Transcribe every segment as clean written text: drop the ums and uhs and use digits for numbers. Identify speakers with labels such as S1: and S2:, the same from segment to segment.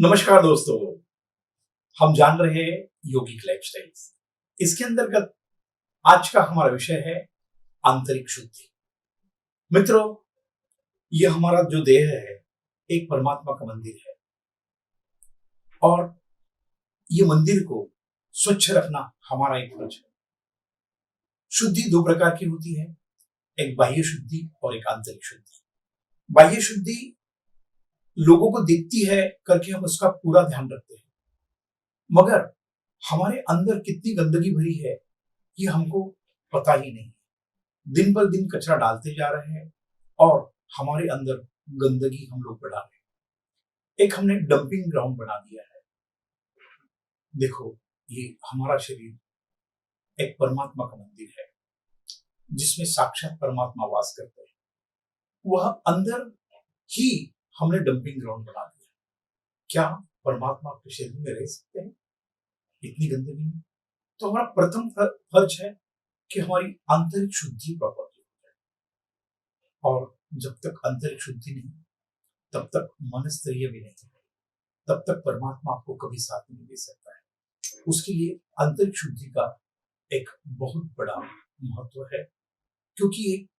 S1: नमस्कार दोस्तों, हम जान रहे हैं योगिक लाइफस्टाइल्स। इसके अंतर्गत आज का हमारा विषय है आंतरिक शुद्धि। मित्रों, यह हमारा जो देह है एक परमात्मा का मंदिर है और ये मंदिर को स्वच्छ रखना हमारा एक फर्ज है। शुद्धि दो प्रकार की होती है, एक बाह्य शुद्धि और एक आंतरिक शुद्धि। बाह्य शुद्धि लोगों को दिखती है करके हम उसका पूरा ध्यान रखते हैं, मगर हमारे अंदर कितनी गंदगी भरी है ये हमको पता ही नहीं। दिन पर दिन कचरा डालते जा रहे हैं और हमारे अंदर गंदगी हम लोग बढ़ा रहे हैं। एक हमने डंपिंग ग्राउंड बना दिया है। देखो, ये हमारा शरीर एक परमात्मा का मंदिर है जिसमें साक्षात परमात्मा वास करते हैं। वह अंदर ही हमने डंपिंग ग्राउंड बना दिया। क्या परमात्मा आपके शरीर में रह सकते हैं इतनी गंदगी में? तो हमारा प्रथम फर्ज है कि हमारी आंतरिक शुद्धि प्रॉपर हो जाए। और जब तक आंतरिक शुद्धि नहीं तब तक मन स्तरीय भी नहीं, तब तक परमात्मा आपको कभी साथ नहीं दे सकता है। उसके लिए आंतरिक शुद्धि का एक बहुत बड़ा महत्व है, क्योंकि एक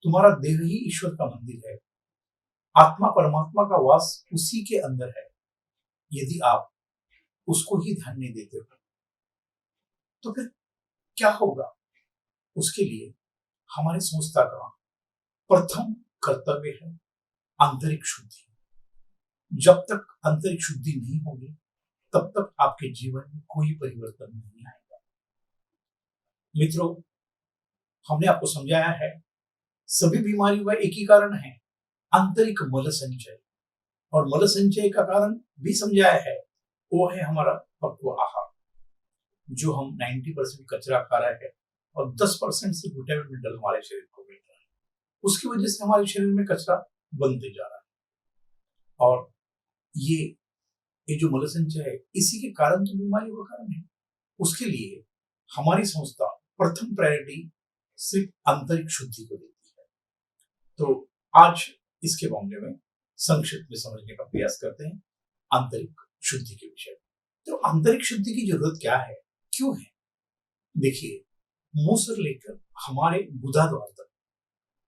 S1: तुम्हारा देह ही ईश्वर का मंदिर है। आत्मा परमात्मा का वास उसी के अंदर है। यदि आप उसको ही ध्यान नहीं देते हो तो फिर क्या होगा? उसके लिए हमारे संस्था का प्रथम कर्तव्य है आंतरिक शुद्धि। जब तक आंतरिक शुद्धि नहीं होगी तब तक आपके जीवन में कोई परिवर्तन नहीं आएगा। मित्रों, हमने आपको समझाया है सभी बीमारियों का एक ही कारण है, आंतरिक मल संचय। और मल संचय का कारण भी समझाया है, वो है हमारा पक्व आहार। जो हम 90% कचरा खा रहे हैं और 10% से विटामिन मिनरल हमारे शरीर को मिल रहा है, उसकी वजह से हमारे शरीर में कचरा बनते जा रहा है। और ये जो मल संचय है इसी के कारण तो बीमारी का कारण है। उसके लिए हमारी संस्था प्रथम प्रायोरिटी सिर्फ आंतरिक शुद्धि को देती है। तो आज इसके मामले में संक्षिप्त में समझने का प्रयास करते हैं आंतरिक शुद्धि के विषय। तो आंतरिक शुद्धि की जरूरत क्या है, क्यों है? देखिए, मुंह से लेकर हमारे गुदा द्वार तक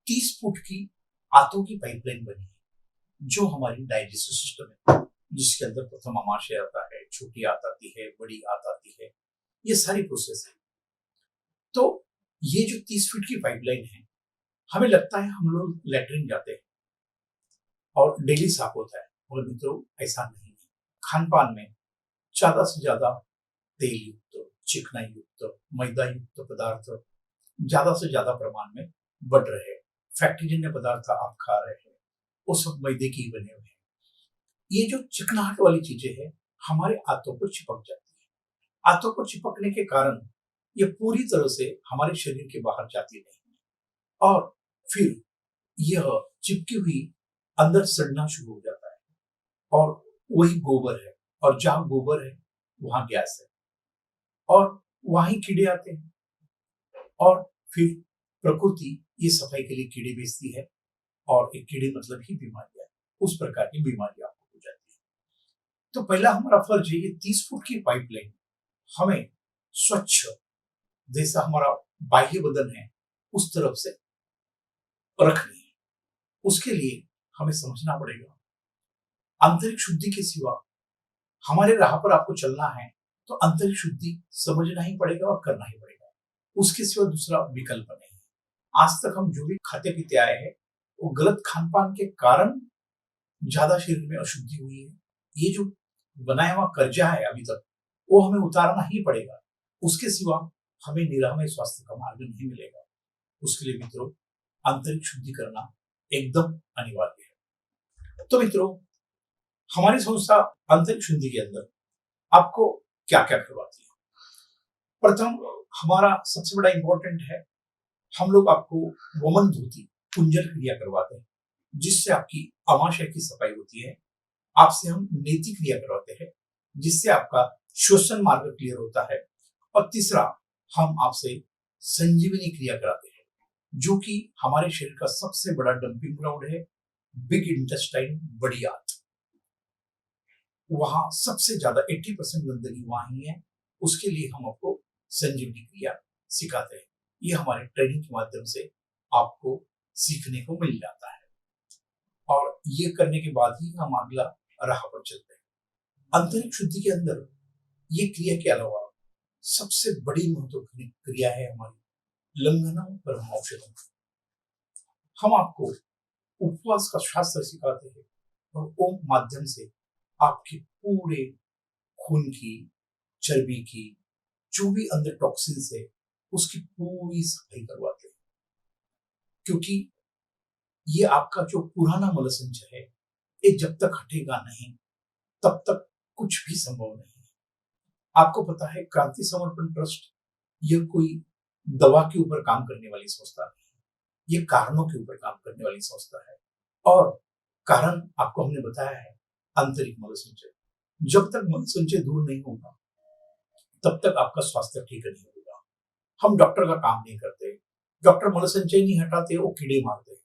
S1: 30 फुट की आंतों की पाइपलाइन बनी है, जो हमारी डाइजेस्टिव सिस्टम है, जिसके अंदर प्रथम आमाशय आता है, छोटी आंत आती है, बड़ी आंत आती है, ये सारी प्रोसेस है। तो ये जो 30 फीट की पाइपलाइन है, हमें लगता है हम लोग लेटरिन जाते हैं और डेली साफ होता है, और मित्रों ऐसा नहीं है। खान पान में ज्यादा से ज्यादा तेल युक्त, चिकनाई युक्त, मैदा युक्त पदार्थ ज्यादा से ज्यादा प्रमाण में बढ़ रहे हैं। फैक्ट्रीजन्य पदार्थ आप खा रहे हैं, वो सब मैदे की बने हुए हैं। ये जो चिकनाहट वाली चीजें हैं हमारे आंतों पर चिपक जाती है। आंतों पर चिपकने के कारण ये पूरी तरह से हमारे शरीर के बाहर जाती नहीं, और फिर यह चिपकी हुई अंदर सड़ना शुरू हो जाता है। और वही गोबर है, और जहां गोबर है वहां गैस है, और वहीं कीड़े आते हैं, और फिर प्रकृति ये सफाई के लिए कीड़े भेजती है, और एक कीड़े मतलब ही बीमारियां, उस प्रकार की बीमारियां आपको हो जाती है। तो पहला हमारा फर्ज है, ये 30 फुट की पाइपलाइन हमें स्वच्छ, जैसा हमारा बाह्य बदन है उस तरफ से रखनी है। उसके लिए हमें समझना पड़ेगा आंतरिक शुद्धि के सिवा हमारे राह पर आपको चलना है तो आंतरिक शुद्धि समझना ही पड़ेगा और करना ही पड़ेगा। उसके सिवा दूसरा विकल्प नहीं है। आज तक हम जो भी खाते पीते आए हैं वो गलत खान पान के कारण ज्यादा शरीर में अशुद्धि हुई है। ये जो बनाया हुआ कर्जा है अभी तक, वो हमें उतारना ही पड़ेगा। उसके सिवा हमें निरामय स्वास्थ्य का मार्ग नहीं मिलेगा। उसके लिए मित्रों आंतरिक शुद्धि करना एकदम अनिवार्य है। तो मित्रों, हमारी संस्था आंतरिक शुद्धि के अंदर आपको क्या क्या करवाती है? प्रथम हमारा सबसे बड़ा इंपॉर्टेंट है, हम लोग आपको वमन धोती कुंजल क्रिया करवाते हैं, जिससे आपकी अमाशय की सफाई होती है। आपसे हम नेति क्रिया करवाते हैं, जिससे आपका श्वसन मार्ग क्लियर होता है। और तीसरा, हम आपसे संजीवनी क्रिया कराते हैं, जो कि हमारे शरीर का सबसे बड़ा डंपिंग ग्राउंड है, बिग इंटेस्टाइन, बड़ी आंत। वहां सबसे ज्यादा 80% गंदगी वहां ही है। उसके लिए हम आपको संजीवनी क्रिया सिखाते हैं। ये हमारे ट्रेनिंग के माध्यम से आपको सीखने को मिल जाता है और ये करने के बाद ही हम अगला राह पर चलते हैं। आंतरिक शुद्धि के अंदर ये क्रिया के अलावा सबसे बड़ी महत्वपूर्ण क्रिया है हमारी लंघनम परम औषधम। हम आपको उपवास का शास्त्र सिखाते हैं और ओम माध्यम से आपके पूरे खून की, चर्बी की, जो भी अंदर टॉक्सिन्स है उसकी पूरी सफाई करवाते हैं। क्योंकि ये आपका जो पुराना मलसंचय है ये जब तक हटेगा नहीं तब तक कुछ भी संभव नहीं है। आपको पता है क्रांति समर्पण ट्रस्ट यह कोई दवा के ऊपर काम करने वाली संस्था नहीं है, ये कारणों के ऊपर काम करने वाली संस्था है। और कारण आपको हमने बताया है आंतरिक मलसंचय। जब तक मलसंचय दूर नहीं होगा तब तक आपका स्वास्थ्य ठीक नहीं होगा। हम डॉक्टर का काम नहीं करते, डॉक्टर मलसंचय नहीं हटाते, वो कीड़े मारते हैं,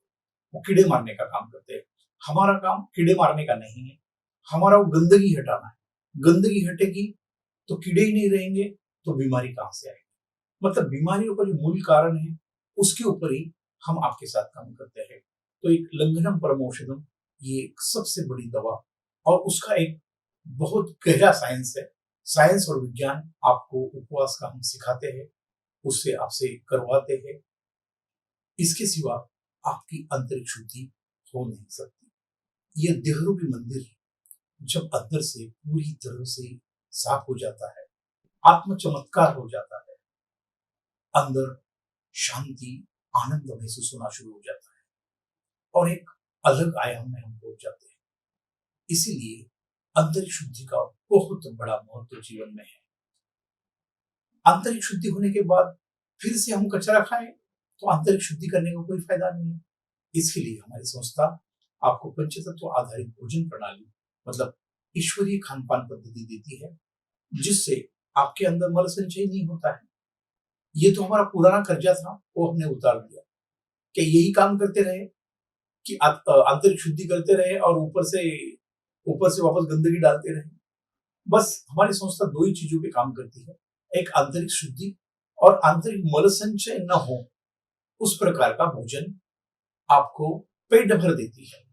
S1: वो कीड़े मारने का काम करते हैं। हमारा काम कीड़े मारने का नहीं है, हमारा वो गंदगी हटाना है। गंदगी हटेगी तो कीड़े ही नहीं रहेंगे तो बीमारी कहां से आएगी। मतलब बीमारियों का जो मूल कारण है उसके ऊपर ही हम आपके साथ काम करते हैं। तो एक लंघनम परमौषधम ये एक सबसे बड़ी दवा और उसका एक बहुत गहरा साइंस है। साइंस और विज्ञान आपको उपवास का हम सिखाते हैं, उससे आपसे करवाते हैं। इसके सिवा आपकी आंतरिक शुद्धि हो नहीं सकती। ये देहरूपी मंदिर जब अंदर से पूरी तरह से साफ हो जाता है, आत्म चमत्कार हो जाता है, अंदर शांति, आनंद महसूस होना शुरू हो जाता है और एक अलग आयाम में हम पहुंच जाते हैं। इसीलिए आंतरिक शुद्धि का बहुत बड़ा महत्व जीवन में है। आंतरिक शुद्धि होने के बाद फिर से हम कचरा खाएं तो आंतरिक शुद्धि करने का कोई फायदा नहीं है। इसके लिए हमारी संस्था आपको पंचतत्व आधारित भोजन प्रणाली मतलब ईश्वरीय खान पान पद्धति देती है, जिससे आपके अंदर मल संचय नहीं होता है। ये तो हमारा पुराना कर्जा था, वो हमने उतार दिया। कि यही काम करते रहे कि आंतरिक शुद्धि करते रहे और ऊपर से वापस गंदगी डालते रहे। बस हमारी संस्था दो ही चीजों पे काम करती है, एक आंतरिक शुद्धि और आंतरिक मल संचय न हो उस प्रकार का भोजन आपको पेट भर देती है।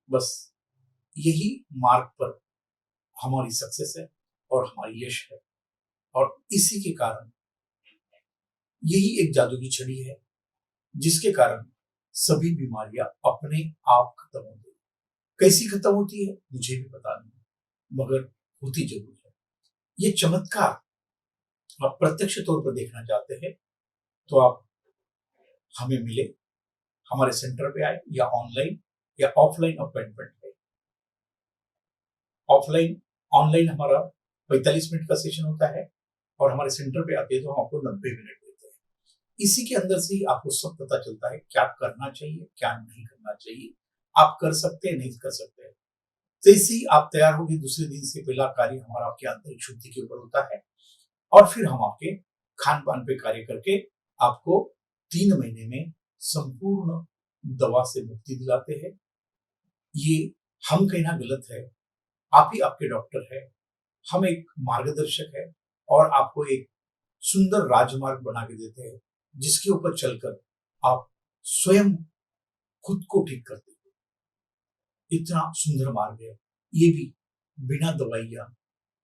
S1: बस यही मार्ग पर हमारी सक्सेस है और हमारी यश है और इसी के कारण यही एक जादू की छड़ी है जिसके कारण सभी बीमारियां अपने आप खत्म होती है। कैसी खत्म होती है मुझे भी पता नहीं, मगर होती जरूर है। ये चमत्कार आप प्रत्यक्ष तौर पर देखना चाहते हैं तो आप हमें मिले, हमारे सेंटर पे आए या ऑनलाइन या ऑफलाइन अपॉइंटमेंट है। ऑनलाइन हमारा 45 मिनट का सेशन होता है और हमारे सेंटर पे आते हैं तो हम आपको 90 मिनट देते हैं। इसी के अंदर से ही आपको सब पता चलता है क्या करना चाहिए क्या नहीं करना चाहिए, आप कर सकते हैं नहीं कर सकते। जैसे ही आप तैयार होंगे दूसरे दिन से पहला कार्य हमारा आपकी आंतरिक शुद्धि के ऊपर होता है और फिर हम आपके खान पान पे कार्य करके आपको 3 महीने में संपूर्ण दवा से मुक्ति दिलाते हैं। ये हम कहना गलत है, आप ही आपके डॉक्टर है, हम एक मार्गदर्शक है और आपको एक सुंदर राजमार्ग बना के देते हैं जिसके ऊपर चलकर आप स्वयं खुद को ठीक करते हैं। इतना सुंदर मार्ग है ये भी, बिना दवाइयां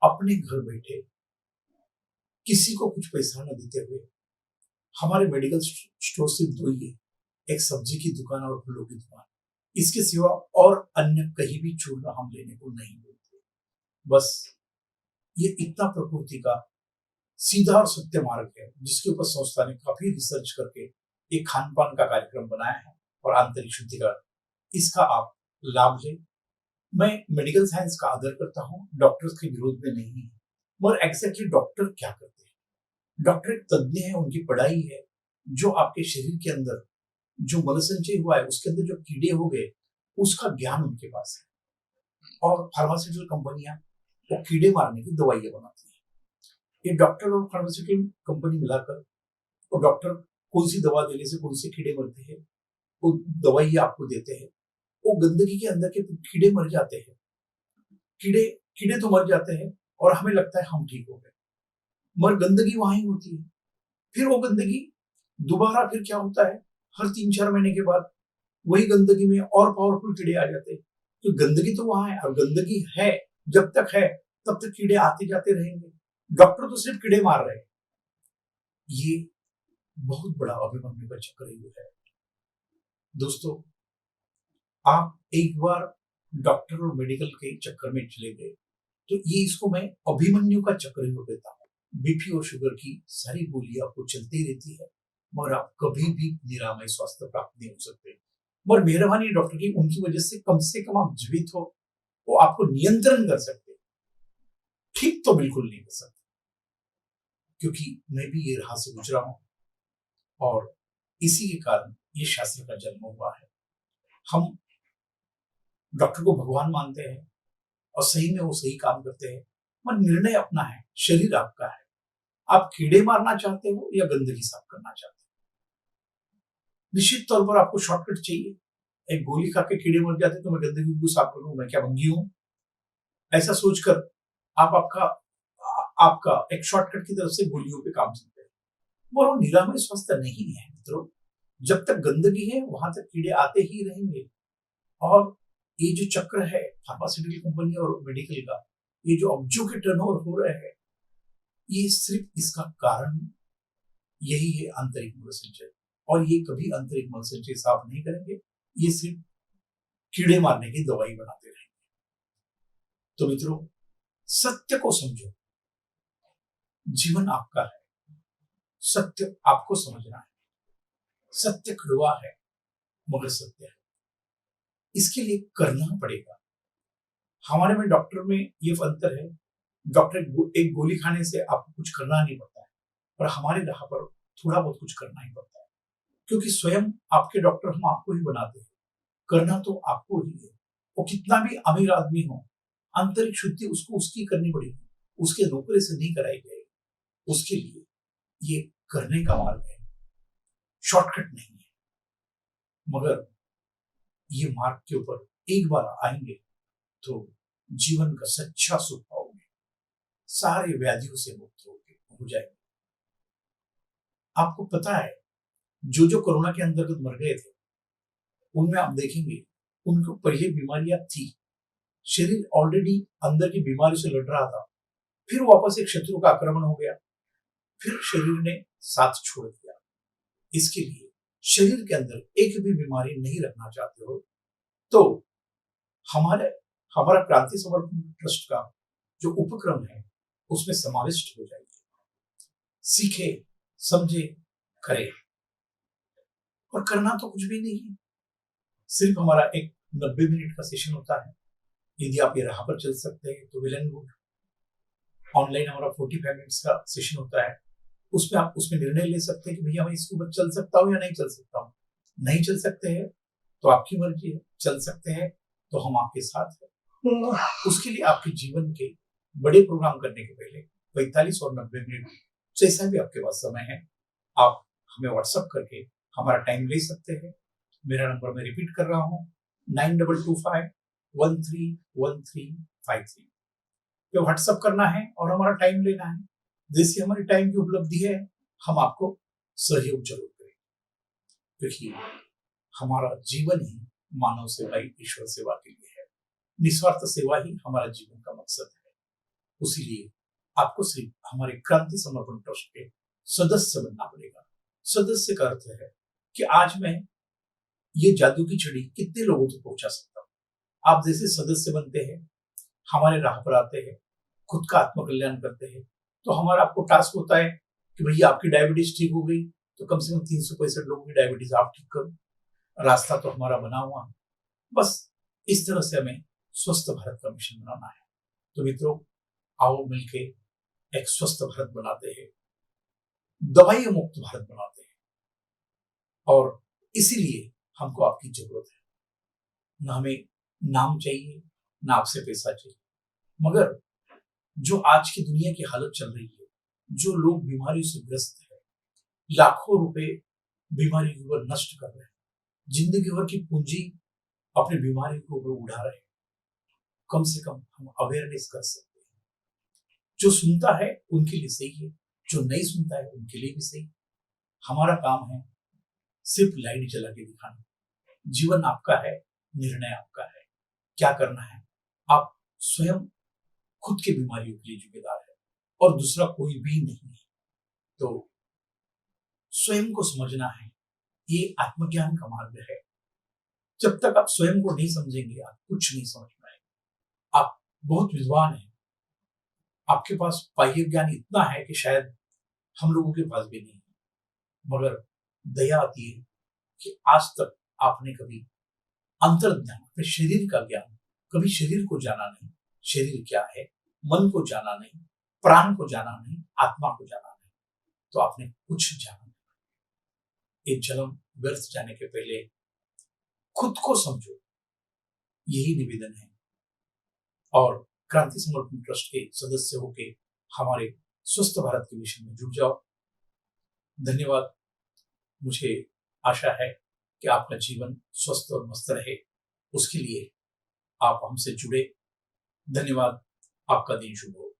S1: अपने घर बैठे किसी को कुछ पैसा न देते हुए। हमारे मेडिकल स्टोर सिर्फ दो ही है, एक सब्जी की दुकान और फलों की दुकान। इसके सिवा और अन्य कहीं भी चूर्ण हम लेने को नहीं मिलते। बस ये इतना प्रकृति का सीधा और सत्य मार्ग है जिसके ऊपर संस्था ने काफी रिसर्च करके एक खान पान का कार्यक्रम बनाया है और आंतरिक शुद्धि का इसका आप लाभ लें। मैं मेडिकल साइंस का आदर करता हूँ, डॉक्टर्स के विरोध में नहीं है, मगर एग्जैक्टली डॉक्टर क्या करते हैं? डॉक्टर एक तज्ञ है, उनकी पढ़ाई है जो आपके शरीर के अंदर जो मलसंचय हुआ है उसके अंदर जो कीड़े हो गए उसका ज्ञान उनके पास है। और फार्मास्यूटिकल कंपनियां वो कीड़े मारने की दवाइयां बनाती है। ये डॉक्टर और फार्मास्यूटिकल कंपनी मिलाकर वो डॉक्टर कौन सी दवा देने से कौन से कीड़े मरते हैं वो दवाइयां आपको देते हैं। वो गंदगी के अंदर के कीड़े मर जाते हैं। कीड़े कीड़े तो मर जाते हैं और हमें लगता है हम ठीक हो गए, मगर गंदगी वहां ही होती है। फिर वो गंदगी दोबारा फिर क्या होता है, हर 3-4 महीने के बाद वही गंदगी में और पावरफुल कीड़े आ जाते हैं। तो गंदगी तो वहां है, और गंदगी है, जब तक है तब तक कीड़े आते जाते रहेंगे। डॉक्टर तो सिर्फ कीड़े मार रहे हैं। ये बहुत बड़ा अभिमन्यु का चक्रव्यूह है दोस्तों। आप एक बार डॉक्टर और मेडिकल के चक्कर में चले गए तो ये इसको मैं अभिमन्यु का चक्रव्यूह देता हूँ। बीपी और शुगर की सारी गोलियां आपको चलती रहती है, मगर आप कभी भी निरामय स्वास्थ्य प्राप्त नहीं हो सकते। मगर मेहरबानी डॉक्टर की, उनकी वजह से कम आप जीवित हो, वो आपको नियंत्रण कर सकते, ठीक तो बिल्कुल नहीं कर सकते, क्योंकि मैं भी ये राह से गुजरा हूं और इसी के कारण ये शास्त्र का जन्म हुआ है। हम डॉक्टर को भगवान मानते हैं और सही में वो सही काम करते हैं, मगर निर्णय अपना है, शरीर आपका है। आप कीड़े मारना चाहते हो या गंदगी साफ करना चाहते हो। निश्चित तौर पर आपको शॉर्टकट चाहिए। एक गोली खा के कीड़े मर जाते तो मैं गंदगी को साफ करूं, मैं क्या भंगी हूं? ऐसा सोचकर आप आपका आपका एक शॉर्टकट की तरफ से गोलियों पे काम चलते हैं, वो निरामय स्वास्थ्य नहीं है मित्रों। जब तक गंदगी है वहां तक कीड़े आते ही रहेंगे। और ये जो चक्र है फार्मास्यूटिकल कंपनी और मेडिकल का, ये जो अब्जों के टर्नओवर हो रहे हैं, ये सिर्फ इसका कारण यही है, आंतरिक मलसंचय। और ये कभी आंतरिक मलसंचय साफ नहीं करेंगे, ये सिर्फ कीड़े मारने की दवाई बनाते रहेंगे। तो मित्रों, सत्य को समझो। जीवन आपका है, सत्य आपको समझना है। सत्य कड़वा है मगर सत्य है, इसके लिए करना पड़ेगा। हमारे में डॉक्टर में ये अंतर है, डॉक्टर एक गोली खाने से आपको कुछ करना नहीं पड़ता है, पर हमारे राह पर थोड़ा बहुत कुछ करना ही पड़ता है, क्योंकि स्वयं आपके डॉक्टर हम आपको ही बनाते हैं। करना तो आपको ही है। वो कितना भी अमीर आदमी हो, आंतरिक शुद्धि उसको उसकी करनी पड़ेगी, उसके नौकरी से नहीं कराई जाएगी। उसके लिए ये करने का मार्ग है, शॉर्टकट नहीं है। मगर ये मार्ग के ऊपर एक बार आएंगे तो जीवन का सच्चा सुख पाओगे, सारे व्याधियों से मुक्त हो जाएंगे। आपको पता है, जो जो कोरोना के अंतर्गत मर गए थे, उनमें आप देखेंगे उनको पहले बीमारियां थी, शरीर ऑलरेडी अंदर की बीमारी से लड़ रहा था, फिर वापस एक शत्रु का आक्रमण हो गया, फिर शरीर ने साथ छोड़ दिया। इसके लिए शरीर के अंदर एक भी बीमारी नहीं रखना चाहते हो तो हमारा क्रांति समर्पण ट्रस्ट का जो उपक्रम है उसमें समाविष्ट हो जाइए। सीखे, समझे, करे। और करना तो कुछ भी नहीं है, सिर्फ हमारा एक 90 मिनट का सेशन होता है। यदि आप ये राह पर चल सकते हैं तो वेल एंड गुड। ऑनलाइन हमारा 45 मिनट्स का सेशन होता है, उसमें आप उसमें निर्णय ले सकते हैं कि भैया मैं इसके ऊपर चल सकता हूँ या नहीं चल सकता हूँ। नहीं चल सकते हैं तो आपकी मर्जी है, चल सकते हैं तो हम आपके साथ हैं। उसके लिए आपके जीवन के बड़े प्रोग्राम करने के पहले 45 और 90 मिनट जैसा भी आपके पास समय है, आप हमें व्हाट्सएप करके हमारा टाइम ले सकते हैं। मेरा नंबर मैं रिपीट कर रहा हूँ, 9225131353 पे व्हाट्सएप करना है और हमारा टाइम लेना है। जैसी हमारी टाइम की उपलब्धि है हम आपको सहयोग जरूर करेंगे, क्योंकि हमारा जीवन ही मानव सेवा ही ईश्वर सेवा के लिए है। निस्वार्थ सेवा ही हमारा जीवन का मकसद है। उसीलिए आपको सिर्फ हमारे क्रांति समर्पण ट्रस्ट के सदस्य बनना पड़ेगा। सदस्य का अर्थ है कि आज मैं ये जादू की छड़ी कितने लोगों तक पहुंचा सकता हूँ। आप जैसे सदस्य बनते हैं, हमारे राह पर आते हैं, खुद का आत्मकल्याण करते हैं, तो हमारा आपको टास्क होता है कि भैया आपकी डायबिटीज ठीक हो गई तो कम से कम 365 लोगों की डायबिटीज आप ठीक करो। रास्ता तो हमारा बना हुआ है, बस इस तरह से हमें स्वस्थ भारत का मिशन बनाना है। तो मित्रों, आओ मिलके एक स्वस्थ भारत बनाते हैं, दवाई मुक्त भारत बनाते हैं। और इसीलिए हमको आपकी जरूरत है। ना हमें नाम चाहिए, ना आपसे पैसा चाहिए, मगर जो आज की दुनिया की हालत चल रही है, जो लोग बीमारी से ग्रस्त है, लाखों रुपए बीमारी के ऊपर नष्ट कर रहे हैं, जिंदगी भर की पूंजी अपनी बीमारी के ऊपर उड़ा रहे हैं, कम से कम हम अवेयरनेस कर सकते हैं। जो सुनता है उनके लिए सही है, जो नहीं सुनता है उनके लिए भी सही। हमारा काम है सिर्फ लाइट जला के दिखाना। जीवन आपका है, निर्णय आपका है, क्या करना है। आप स्वयं खुद की बीमारियों के लिए जिम्मेदार है और दूसरा कोई भी नहीं है। तो स्वयं को समझना है, ये आत्मज्ञान का मार्ग है। जब तक आप स्वयं को नहीं समझेंगे आप कुछ नहीं समझ पाएंगे। आप बहुत विद्वान हैं, आपके पास बाह्य ज्ञान इतना है कि शायद हम लोगों के पास भी नहीं है, मगर दया आती है कि आज तक आपने कभी अंतर्ज्ञान, अपने शरीर का ज्ञान, कभी शरीर को जाना नहीं। शरीर क्या है, मन को जाना नहीं, प्राण को जाना नहीं, आत्मा को जाना नहीं, तो आपने कुछ जाना नहीं। एक जन्म व्यर्थ जाने के पहले खुद को समझो, यही निवेदन है। और क्रांति समर्पण ट्रस्ट के सदस्य होके हमारे स्वस्थ भारत के मिशन में जुड़ जाओ। धन्यवाद। मुझे आशा है कि आपका जीवन स्वस्थ और मस्त रहे, उसके लिए आप हमसे जुड़े। धन्यवाद। आपका दिन शुभ हो।